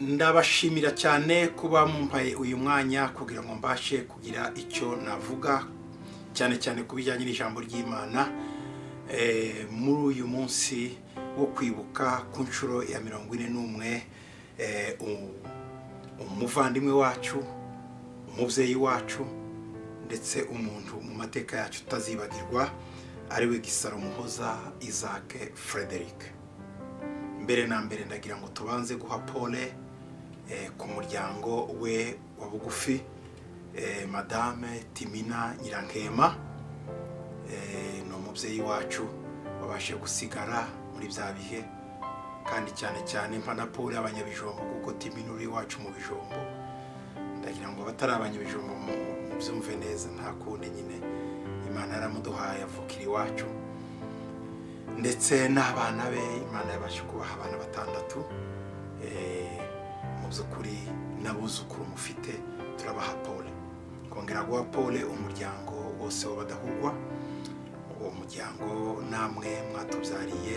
ndabashimira cyane kuba mumpaye uyu mwanya kugira ngo mbashe kugira icyo navuga cyane cyane kubijyanye n'ijambo ry'Imana muri uyu munsi wo kwibuka ku nshuro ya 41 umuvandimwe wacu, umubyeyi wacu ndetse umuntu mu mateka yacu utazibagirwa ariwe Gisaro Muhoza Isaac Frederick. Mbere na mbere ndagira ngo tubanze guha pole ku muryango we wa bugufi, Madame Timina Nyirankema, no mubyeyi wacu wabashe gusigara muri bya bihe, kandi cyane cyane mpana pole abanyabijombo kuko Timina uri wacu mu bijombo. Ndagira ngo batari abanyabijombo mubyumve neza, nta kundi nyine Imana yaramuduhaye avukira iwacu, ndetse n'abana be Imana yabashe kubaha abana 6. Mu by'ukuri n'abuzukuru mufite turabaha pole. Kongera guha pole umuryango wose w'abadahurwa, uwo muryango namwe mwatubyariye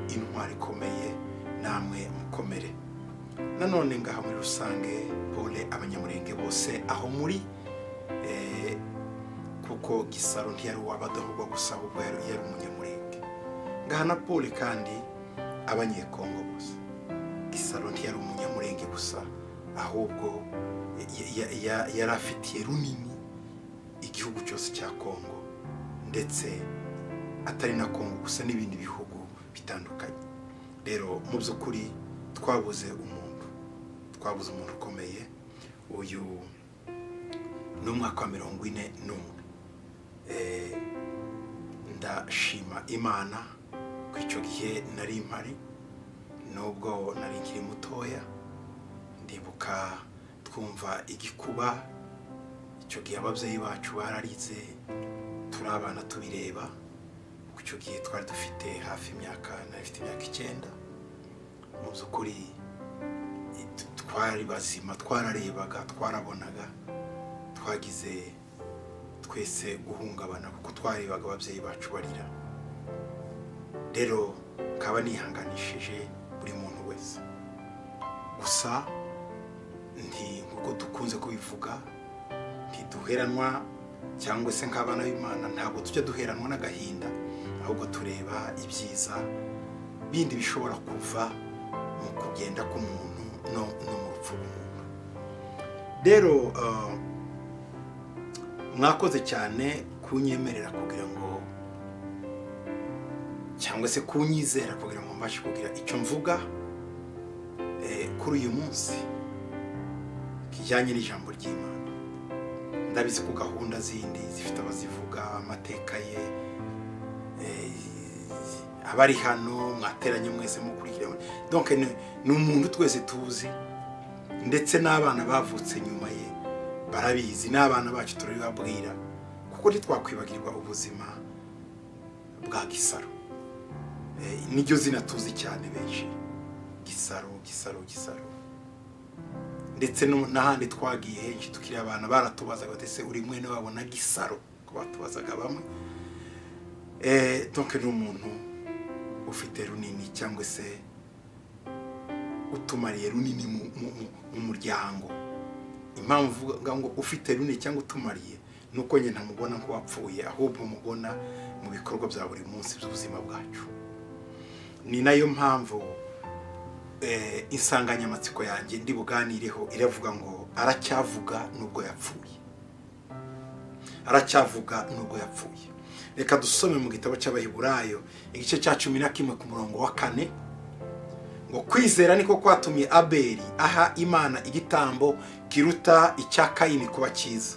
intwari ikomeye, namwe mukomere. Nanone ngaha muri rusange pole abanyamurenge bose aho muri, kuko Gisaro ntiyari uw'abadahurwa gusa, ahubwo yari umunyamurenge. Ngaha na pole kandi abanyekongo bose. Gisaro ntiyari umunyamurenge gusa, ahubwo yari afitiye runini igihugu cyose cya Kongo, ndetse atari na Kongo gusa n'ibindi bihugu bitandukanye. Rero mu by'ukuri twabuze umuntu ukomeye. Uyu ni umwaka wa 41. Ndashima Imana ko icyo gihe nari impari, nubwo nari nkiri mutoya. Ndibuka twumva igikuba, icyo gihe ababyeyi bacu bararize turabana tubireba. Icyo gihe twari dufite hafi imyaka 9. Mu by'ukuri twari bazima, twararebaga, twarabonaga, twagize twese guhungabana kuko twarebaga ababyeyi bacu barira. Rero kaba nihanganishije buri muntu wese. Gusa nkuko dukunze kubivuga, ntiduheranwa cyangwa se nk'abana b'Imana ntabwo tujya duheranwa n'agahinda, ahubwo tureba ibyiza bindi bishobora kuva mu kugenda k'umuntu no mu rupfu rw'umuntu. Rero mwakoze cyane kunyemerera kugira ngo, cyangwa se kunyizera kugira ngo mbashe kugira icyo mvuga kuri uyu munsi kijyanye n'ijambo ry'Imana. Ndabizi ko gahunda zindi zifite abazivuga, amateka ye, abari hano mwateranye mwese mukurikira. Donc ni umuntu twese tuzi, ndetse n'abana bavutse nyuma ye barabizi, n'abana bacu turabibabwira, kuko ntitwakwibagirwa ubuzima bwa Gisaro. Niryo zina tuzi cyane benshi, Gisaro. Ndetse n'ahandi twagiye henshi tukiri abana baratubazaga bati se uri mwene wabo na Gisaro, ko batubazaga bamwe. Donc ni umuntu ufite runini, cyangwa se utumariye runini mu muryango. Impamvu uvuga ngo ufite runini cyangwa utumariye nuko nyine ntamubona ko wapfuye, ahubwo mubona mu bikorwa bya buri munsi by'ubuzima bwacu. Ni nayo mpamvu insanganyamatsiko yanjye ndi buganireho iravuga ngo aracyavuga nubwo yapfuye. Aracyavuga nubwo yapfuye. Reka dusome mu gitabo cy'Abaheburayo igice cya 11 ku murongo wa 4 ngo kwizera niko kwatumye Abeli aha Imana igitambo kiruta icya Kayini kuba cyiza.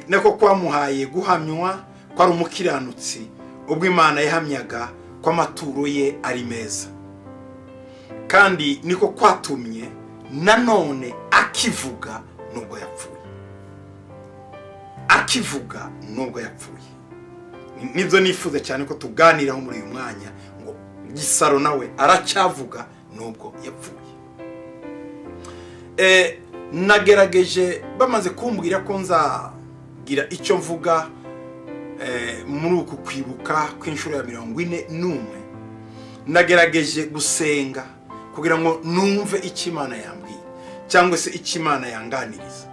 Niko kwamuhaye guhamywa ko ari umukiranutsi, ubwo Imana yahamyaga ko amaturo ye ari meza. Kandi niko kwatumye nanone akivuga nubwo yapfuye. Akivuga nubwo yapfuye. Nibyo nifuza cyane ko tuganiraho muri uyu mwanya, ngo Gisaro nawe aracyavuga nubwo yapfuye. Nagerageje bamaze kumbwira ko nzagira icyo mvuga muri uku kwibuka kw'inshuro ya 41. Nagerageje gusenga kugira ngo numve icyo Imana yambwiye cyangwa se icyo Imana yanganiriza.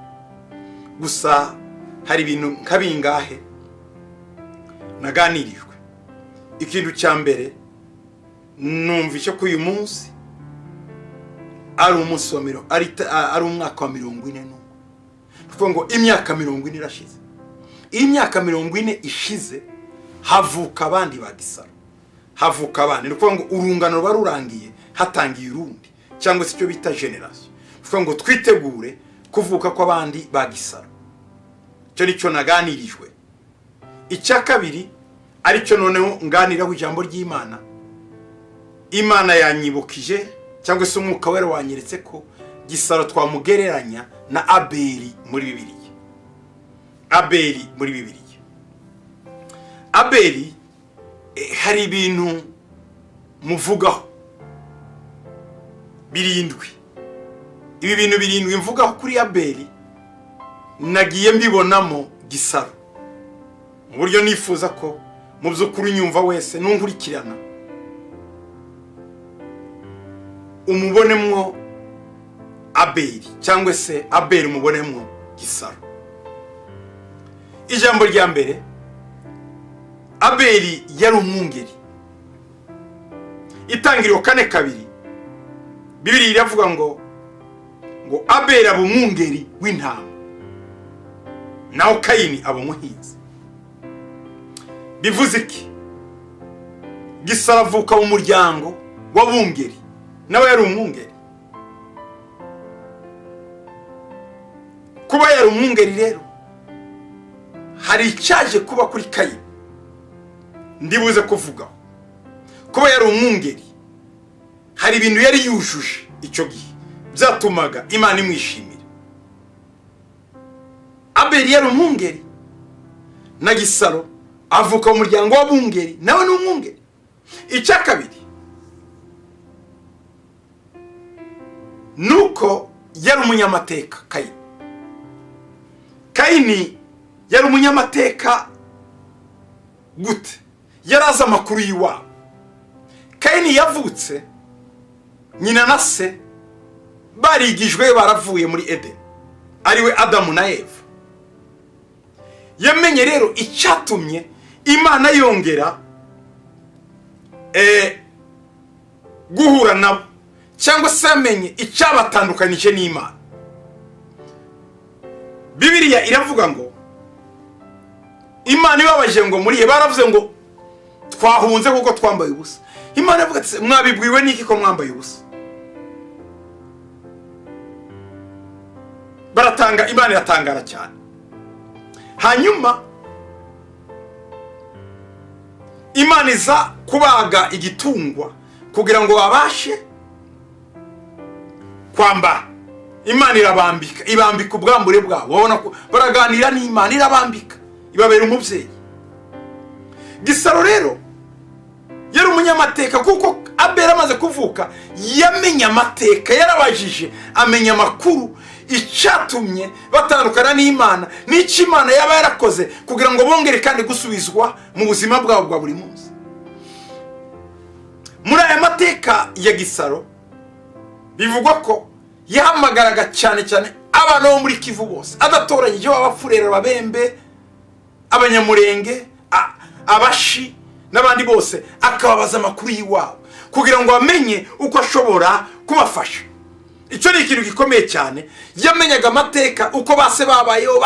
Gusa hari ibintu nk'abingahe naganirijwe. Ikintu cya mbere numva icyo ko uyu munsi ari umunsi wa ari umwaka wa 40. Kuko ngo imyaka 40 irashize. Iyi myaka 40 ishize havuka abandi ba Gisaro, havuka abandi. Kuko ngo urungano barurangiye hatangiye urundi, cyangwa se icyo bita generation. Kuko ngo twitegure kuvuka kw'abandi ba Gisaro. Cyo nicyo naganirijwe. Icya kabiri aricyo noneho nganiraho ijambo ry'Imana. Imana yanyibukije cyangwa se umwuka wera wanyeretse ko Gisaro twamugereranya na Abeli muri Bibiliya. Abeli muri Bibiliya. Abeli hari ibintu muvugaho birindwi. Ibi bintu birindwi mvugaho kuri Abeli nagiye mbibonamo Gisaro. Mu buryo nifuza ko mu by'ukuri nyumva wese nunkurikirana umubonemwo Abeli, cyangwa se Abeli umubonemwo Gisaro. Ijambo rya mbere, Abeli yari umwungeri. Itangiriro 4:2 Bibiliya iravuga ngo Abeli aba umwungeri w'intama, naho Kayini aba umuhinzi. Bivuze iki? Gisaro avuka mu muryango w'abungeri, nawe yari umwungeri. Kuba yari umwungeri rero hari icyaje kuba kuri Kayini ndibuze kuvugaho. Kuba yari umwungeri hari ibintu yari yujuje icyo gihe byatumaga Imana imwishimira. Abeli yari umwungeri na Gisaro avuka mu muryango w'abungeri, nawe ni umwungeri. Icya kabiri nuko yari umunyamateka. Kayini yari umunyamateka gute? Yaraza amakuru y'iwabo. Kayini yavutse nyina na se barigijwe baravuye muri Edeni, ariwe Adamu na Eva. Yamenye rero icyatumye Imana yongera guhura nabo, cyangwa se yamenye icyabatandukanije n'Imana. Bibiliya iravuga ngo Imana ibabaje ngo muri baravuze ngo twahunze kuko twambaye ubusa. Imana ivuga ati mwabibwiwe n'iki ko mwambaye ubusa? Imana iratangara cyane. Hanyuma Imana iza kubaga igitungwa kugira ngo babashe kwambara. Imana irabambika, ibambika ubwambure bwabo. Babona ko baraganira n'Imana, irabambika, ibabera umubyeyi. Gisaro rero yari umunyamateka, kuko Abeli amaze kuvuka yamenye amateka, yarabajije amenya amakuru icyatumye batandukana n'Imana, n'icyo Imana yaba yarakoze kugira ngo bongere kandi gusubizwa mu buzima bwabo bwa buri munsi. Muri aya mateka ya Gisaro bivugwa ko yahamagaraga cyane cyane abana bo muri Kivu bose, adatoranyije abafurera, ababembe, abanyamurenge, abashi n'abandi bose, akababaza amakuru y'iwabo kugira ngo amenye uko ashobora kubafasha. Icyo ni ikintu gikomeye cyane. Yamenyaga amateka uko base babayeho,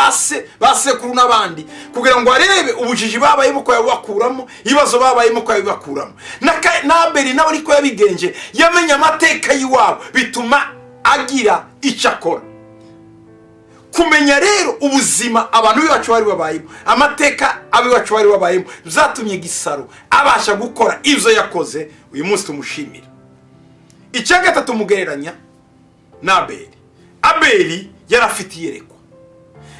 basekuru n'abandi, kugira ngo arebe ubujiji babayemo ko yabakuramo, ibibazo babayemo ko yabibakuramo. Na Abeli nawe ariko yabigenje, yamenya amateka y'iwabo bituma agira icyo akora. Kumenya rero ubuzima abantu bacu bari babayemo, amateka abiwacu bari babayemo, byatumye Gisaro abasha gukora ibyo yakoze. Uyu munsi tumushimira. Icya gatatu tumugereranya na Abeli. Abeli yarafite iyerekwa.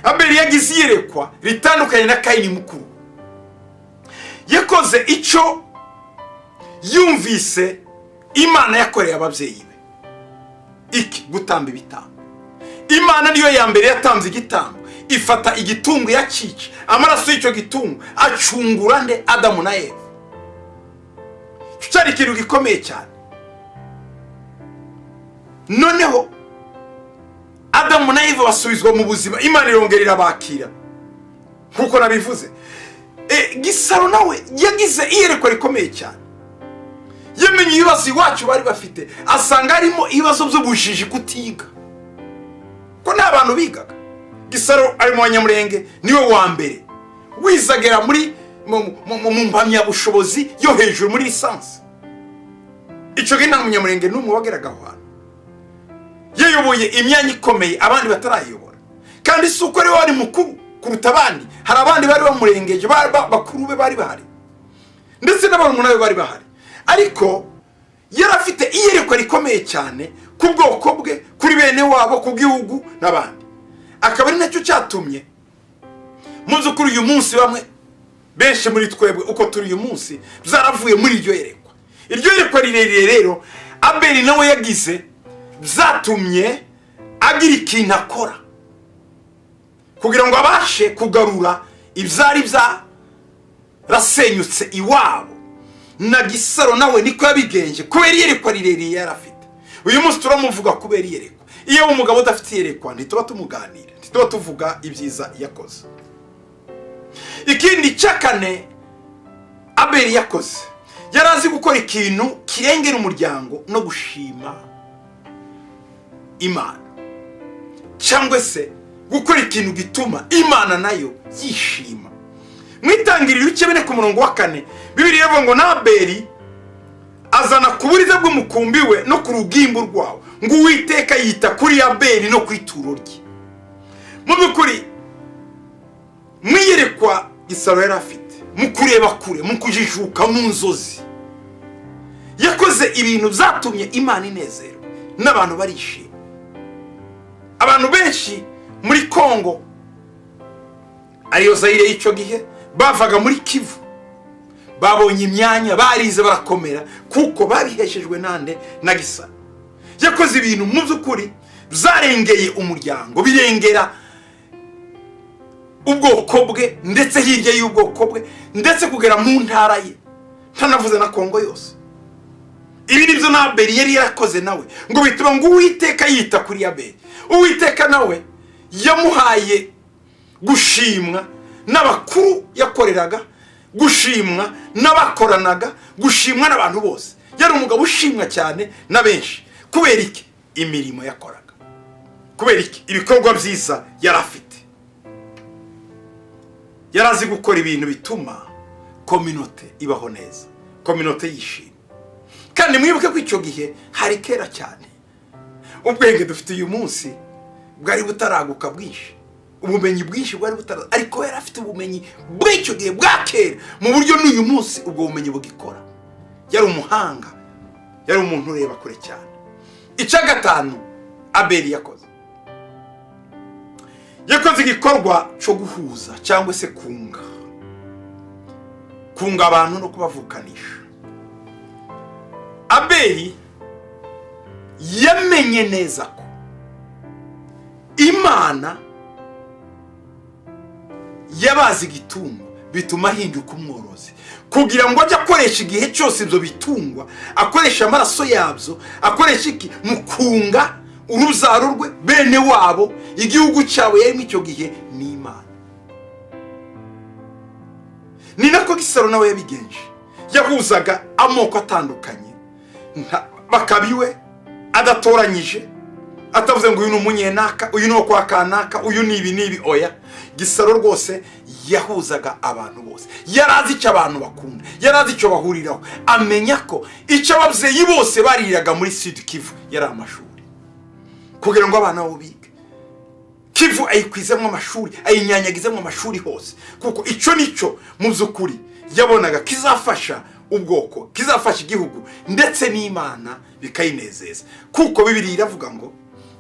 Abeli yagize iyerekwa ritandukanye na Kayini mukuru. Yakoze icyo yumvise Imana yakoreye ababyeyi be. Iki gutamba ibitambo. Imana niyo ya mbere yatanze igitambo, ifata igitungo yacica, amaraso y'icyo gitungo acungura nde Adamu na Eva. Cyari ikintu gikomeye cyane. noneho Adamu na Eva basubizwa mu buzima, Imana irongera irabakira nkuko nabivuze. Gisaro nawe yagize iyerekwa rikomeye cyane, yamenye ibibazo iwacu bari bafite, asanga harimo ibibazo by'ubujiji, kutiga ko nta bantu bigaga. Gisaro ari mu Banyamulenge niwe wa mbere wizagera muri mu mpamyabushobozi yo hejuru muri lisansi. Icyo gihe nta Munyamulenge n'umwe wageraga aho hantu, yayoboye imyanya ikomeye abandi batarayobora, kandi si uko ariwe wari mukuru kuruta abandi. Hari abandi bari bamurengeje, bakuru be bari bahari, ndetse n'abarumuna be bari bahari, ariko yari afite iyerekwa rikomeye cyane ku bwoko bwe, kuri bene wabo, ku gihugu n'abandi. Akaba ari nacyo cyatumye mu by'ukuri uyu munsi bamwe benshi muri twebwe uko turi uyu munsi byaravuye muri iryo yerekwa. Iryo yerekwa rirerire rero Abeli nawe yagize, byatumye agira ikintu akora kugira ngo abashe kugarura ibyari byarasenyutse iwabo. Na Gisaro nawe niko yabigenje kubera iyerekwa rirerire yari afite. Uyu munsi turamuvuga kubera iyerekwa. Iyo umugabo udafite iyerekwa ntituba tumuganira, ntituba tuvuga ibyiza yakoze. Ikindi cya kane Abeli yakoze, yari azi gukora ikintu kirengera umuryango no gushima Imana, cyangwa se gukora ikintu gituma Imana nayo yishima. Mwitangiriro ukebene ku murongo wa 4 Bibiliya ivuga ngo Abeli azana ku buriza bw'umukumbi we no ku rugimbu rwawo, ngo Uwiteka yita kuri Abeli no kwituro rye. Mu by'ukuri mwiyerekwa Gisaro yari afite, mu kureba kure, mu kujijuka, mu nzozi, yakoze ibintu byatumye Imana inezerwa n'abantu barishima. Abantu benshi muri Kongo ariyo Zaire y'icyo gihe bavaga muri Kivu, babonye imyanya, barize barakomera kuko babiheshejwe nande na Gisaro. Yakoze ibintu mu by'ukuri byarengeye umuryango, birengera ubwoko bwe, ndetse hirya y'ubwoko bwe, ndetse kugera mu ntara ye, ntanavuze na Kongo yose. Ibi nibyo na Abeli yari yarakoze nawe, ngo bituma ngo Uwiteka yita kuri Abeli. Uwiteka nawe yamuhaye gushimwa n'abakuru yakoreraga, gushimwa n'abakoranaga, gushimwa n'abantu bose. Yari umugabo ushimwa cyane na benshi. Kubera iki? Imirimo yakoraga. Kubera iki? Ibikorwa byiza yari afite. Yari azi gukora ibintu bituma community ibaho neza, community yishima. Kandi mwibuke ko icyo gihe hari kera cyane. Ubwenge dufite uyu munsi bwari butaraguka bwinshi, ubumenyi bwinshi bwari butaraguka, ariko yari afite ubumenyi bw'icyo gihe bwa kera mu buryo n'uyu munsi ubwo bumenyi bugikora. Yari umuhanga, yari umuntu ureba kure cyane. Icya gatanu Abeli yakoze igikorwa cyo guhuza cyangwa se kunga abantu no kubavukanisha. Abeli yamenye neza ko Imana yabazi igitungwa bituma ahinduka umworozi, kugira ngo ajye akoresha igihe cyose ibyo bitungwa, akoresha amaraso yabyo, akoresha iki mu kunga urubyaro rwe, bene wabo, igihugu cyabo yarimo icyo gihe ni Imana. Ni nako Gisaro nawe yabigenje, yahuzaga amoko atandukanye, bakabiwe adatoranyije, atavuze ngo uyu ni umunyenaka, uyu ni kwa kanaka, uyu ni ibi oya. Gisaro rwose yahuzaga abantu bose, yarazi icyo abantu bakunda, yarazi icyo bahuriraho, amenya ko icyo ababyeyi bose bariraga muri Sud Kivu yari amashuri, kugira ngo abana bo bige. Kivu ayikwizemo amashuri, ayinyanyagizemo amashuri hose, kuko icyo nicyo mu by'ukuri yabonaga kizafasha ubwoko, kizafasha igihugu ndetse n'Imana bikayinezeza. Kuko Bibiliya iravuga ngo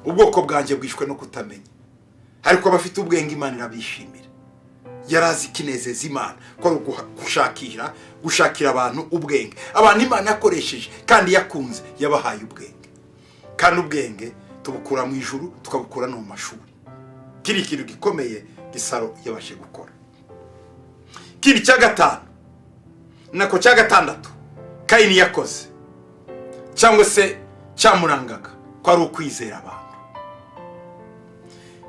ubwoko bwanjye bwishwe no kutamenya, ariko abafite ubwenge Imana irabishimira. Yarazi kinezeza Imana ko gushakira abantu ubwenge, abantu Imana yakoresheje kandi yakunze, yabahaye ubwenge. Kandi ubwenge tubukura mu ijuru tukabukura no mu mashuri. Kiri ikintu gikomeye Gisaro yabashe gukora. Kiri cya gatanu nako cya gatandatu Kayini yakoze, cyangwa se cyamurangaga, ko ari ukwizera abantu.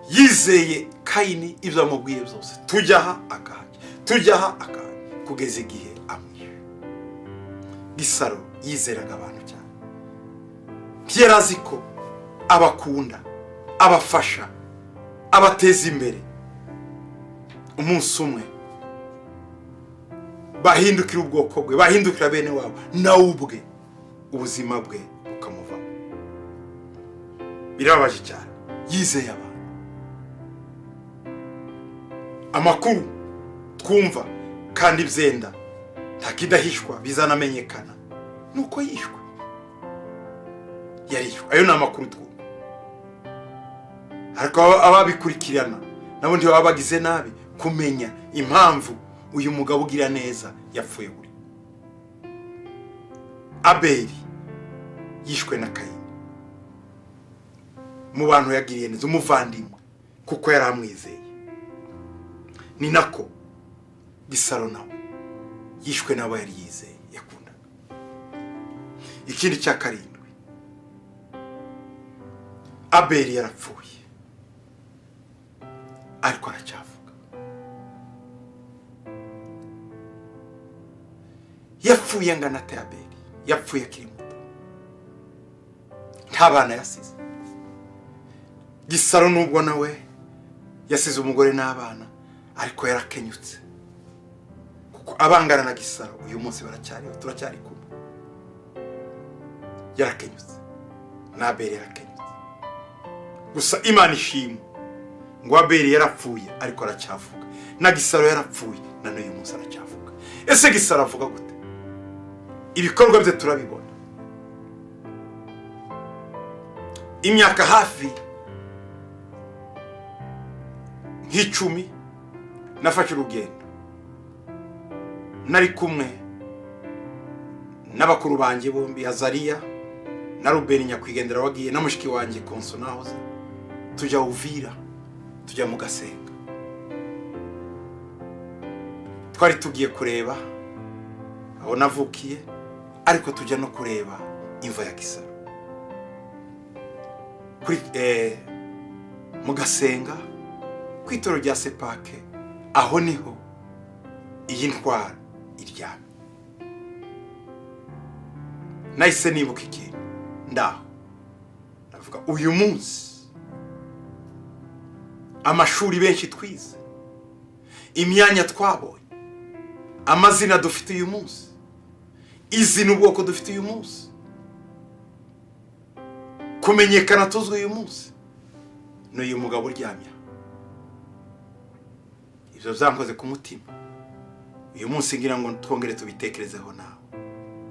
Yizeye Kayini ibyo amubwiye byose, tujya aha akahajya, tujya aha akahajya, kugeza igihe amwishe. Gisaro yizeraga abantu cyane, ntiyari azi ko abakunda, abafasha, abateza imbere. Umunsi umwe bahindukira ubwoko bwe, bahindukira bene wabo, nawe ubwe ubuzima bwe bukamuvamo. Birababaje cyane. Yizeye abantu. Amakuru twumva kandi byenda ntakidahishwa bizanamenyekana nuko yishwe. Yarishwe. Ayo ni amakuru twumva. Ariko ababikurikirana nabo ndi babagize nabi kumenya impamvu uyu mugabo ugira neza yapfuye buri. Abeli yishwe na Kayini, mu bantu yagiriye neza, umuvandimwe, kuko yari amwizeye. Ni nako Gisaro nawe yishwe n'abo yari yizeye, yakundaga. Ikindi cya karindwi, Abeli yarapfuye ariko aracyavuga. Yapfuye angana ate Abeli? Yapfuye akiri muto, nta bana yasize. Gisaro nubwo nawe yasize umugore n'abana, ariko yarakenyutse, kuko abangana na Gisaro uyu munsi baracyariho, turacyari kumwe. Yarakenyutse, na Abeli yarakenyutse. Gusa Imana ishimwe ngo Abeli yarapfuye ariko aracyavuga, na Gisaro yarapfuye na n'uyu munsi aracyavuga. Ese Gisaro avuga gute? Ibikorwa bye turabibona. Imyaka hafi nk'icumi nafashe urugendo, nari kumwe n'abakuru banjye bombi, Azariya na Rubeni nyakwigendera wagiye, na mushiki wanjye Konso nahoze, tujya Uvira, tujya mu Gasenga. Twari tugiye kureba aho navukiye, ariko tujya no kureba imva ya Gisaro. Kuri mu Gasenga kwitoro rya Sepake, aho niho iyi ntwara iryamye. Nahise nibuka ikintu ndaho, navuga uyu munsi amashuri benshi twize, imyanya twabonye, amazina dufite uyu munsi, izina ubwoko dufite uyu munsi, kumenyekana tuzwi uyu munsi, n'uyu mugabo uryamye. Ibyo byankoze ku mutima. Uyu munsi ngira ngo twongere tubitekerezeho nawe.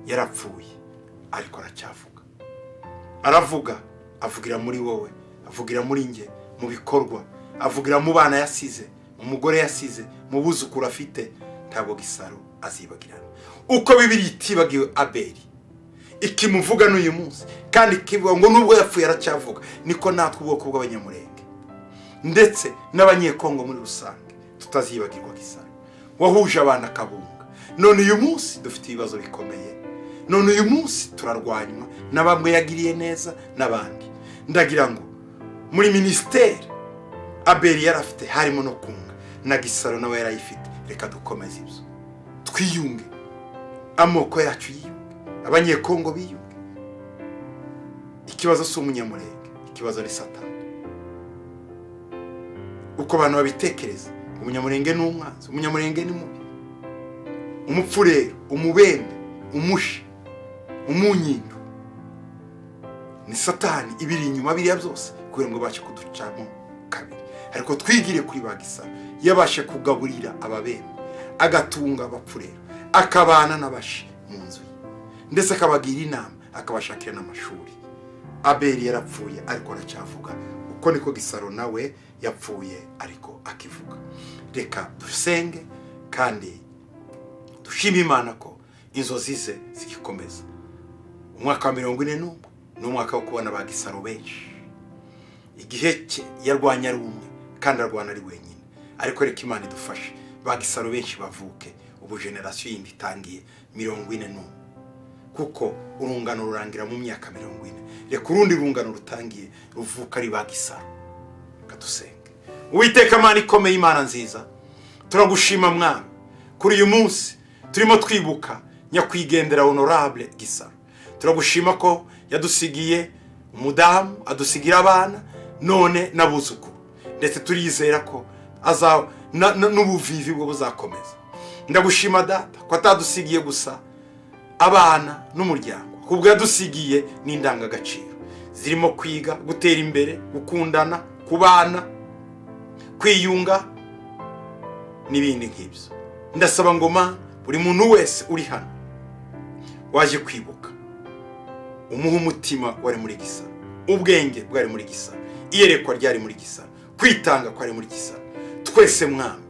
Yarapfuye ariko aracyavuga. Aravuga, avugira muri wowe, avugira muri nge, mu bikorwa, avugira mu bana yasize, mu mugore yasize, mu buzukuru afite. Ntabwo Gisaro azibagirana. Uko Bibiliya itibagiwe Abeli, ikimuvuga n'uyu munsi, kandi kivuga ngo nubwo yapfuye aracyavuga, niko natwe ubwoko bw'Abanyamulenge ndetse n'Abanyekongo muri rusange tutazibagirwa Gisaro. Wahuje abana kabunga. None uyu munsi dufite ibibazo bikomeye. None uyu munsi turarwanywa na bamwe yagiriye neza n'abandi. Ndagira ngo muri ministeri Abeli yarafite harimo no kunga, na Gisaro nawe yarayifite. Reka dukomeze ibyo, twiyunge, amoko yacu yiyunge, Abanyekongo biyunge. Ikibazo si Umunyamulenge, ikibazo ni Satani. Uko abantu babitekereza, Umunyamulenge ni umwanzi, Umunyamulenge ni mubi, umupfurero, umubembe, umushi, umunyindo, ni Satani ibiri inyuma biriya byose kugira ngo bashe kuducamo kabiri. Ariko twigire kuri ba Gisaro, yabashe kugaburira ababembe, agatunga abapfurero, akabana n'abashi mu nzu ye, ndetse akabagira inama, akabashakira n'amashuri. Abeli yarapfuye ariko aracyavuga. Uko niko Gisaro nawe yapfuye ariko akivuga. Reka dusenge kandi dushime Imana ko inzozi ze zigikomeza. Umwaka wa 41 ni umwaka wo kubona ba Gisaro benshi. Igihe cye yarwanya ari umwe kandi arwana ari wenyine, ariko reka Imana idufashe ba Gisaro benshi bavuke, ubu generation yindi itangiye 41 kuko urungano rurangira mu myaka 40. Reka urundi rungano rutangiye ruvuka ari ba Gisaro. Kadusenge. Uwiteka Mana ikomeye, Imana nziza, turagushima mwami kuri uyu munsi turimo twibuka nyakwigendera honorable Gisaro. Turagushima ko yadusigiye umudamu, adusigira abana, none n'abuzukuru, ndetse turizera ko n'ubuvivi bwo buzakomeza. Ndagushima data ko atadusigiye gusa abana n'umuryango, kubwo yadusigiye n'indangagaciro zirimo kwiga, gutera imbere, gukundana, kubana, kwiyunga n'ibindi nk'ibyo. Ndasaba ngo Mana buri muntu wese uri hano waje kwibuka, umuha umutima wari muri Gisaro, ubwenge bwari muri Gisaro, iyerekwa ryari muri Gisaro, kwitanga kwari muri Gisaro. Twese mwami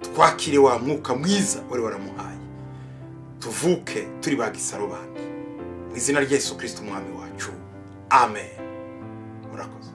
twakire wa mwuka mwiza wari waramuhaye, tuvuke turi ba Gisaro bandi, mu izina rya Yesu Kristo umwami wacu, amen. Murakoze.